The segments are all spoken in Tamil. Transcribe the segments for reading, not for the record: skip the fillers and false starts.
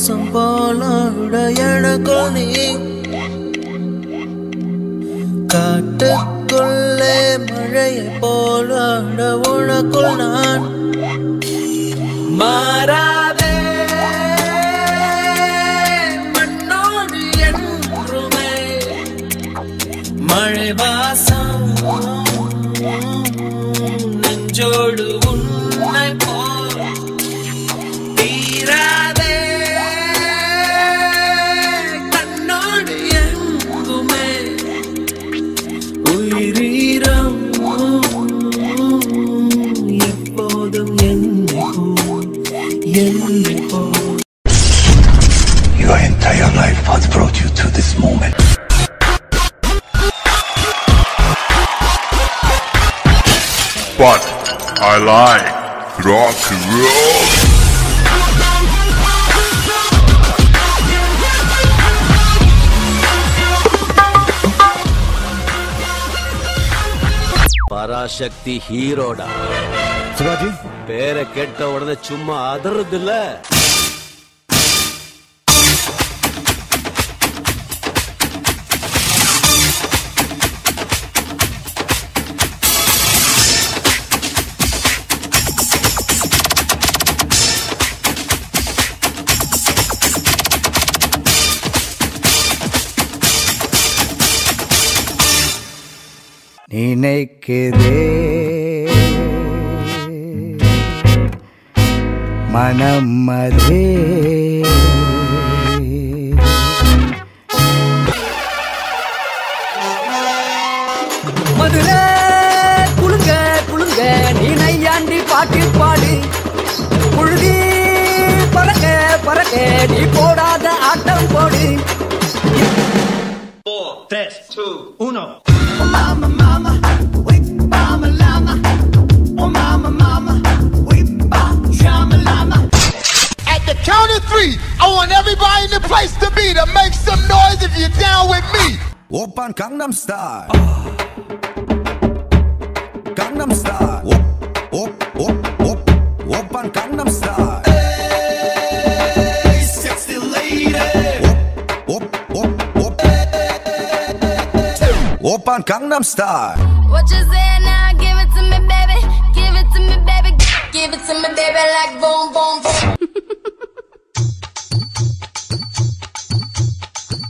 வாசம் போல எனக்குள் நீ காட்டுக்குள்ளே மழையை போல உனக்குள் நான் மாறாதே மண்ணோடு என்றுமே மழை வாசம் நெஞ்சோடு உன்னை போல் தீராதே கண்ணோடு எங்குமே உயிரீரம் எப்போதும் என்னை போல் Your entire life has brought you to this moment. But I like rock and roll. Parasakthi ஹீரோடா Sivaji பேரை கேட்ட உடனே சும்மா அதறது இல்ல. நினைக்குதே மனமதே மதுரை குளுங்க குளுங்க நீ நையாண்டி பாட்டு பாடு புழுதி பறக்க பறக்க நீ போடாத ஆட்டம் போடு 4, 3, 2, 1. Oh mama mama, wait mama lama. Oh mama mama, wait mama lama. At the count of 3, I want everybody in the place to be to make some noise if you're down with me. Open Gangnam Style. Gangnam Style. Open Gangnam Style. Hey, sexy lady. Open Gangnam Style. What you say now? Give it to me, baby. Give it to me, baby. Give it to me, baby, like boom, boom, boom.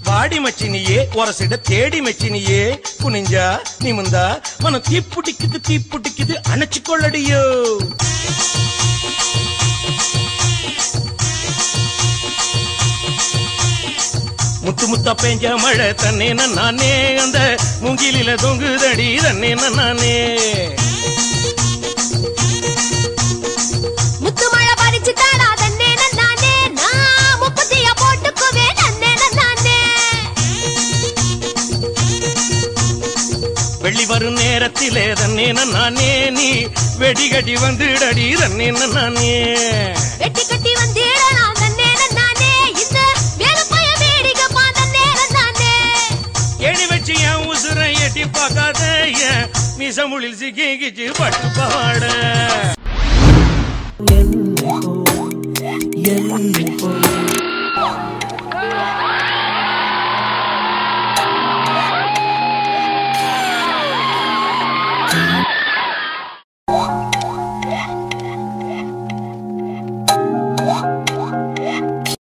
வாடி மச்சினியே ஒரசிட தேடி மச்சினியே குனிஞ்சா நிமிந்தா மனம் தீப்புட்டிக்குது அணைச்சு கொள்ளடியோ. முத்து முத்தா பெஞ்ச மழை தன்னே நானே அந்த மூங்கிலில தொங்குதடி தன்னே நானே. முத்து மழை பறிச்சு தாடா தன்னே நானே நான் முப்பத்திய போட்டுக்குவே தன்னே நானே. வெள்ளி வரும் நேரத்திலே தன்னே நானே நீ வெடிகடி வந்துடடி தன்னே நானே. வெட்டி கட்டி வந்திடனா தன்னே நானே இந்த வேலுப்பைய வேடிக்கை தன்னே நானே. ஏணி வச்சு என் உசுரை எட்டி பார்க்காத என் மிசமுளில் சிக்கிச்சு பட்டு பாட. என்னை போல்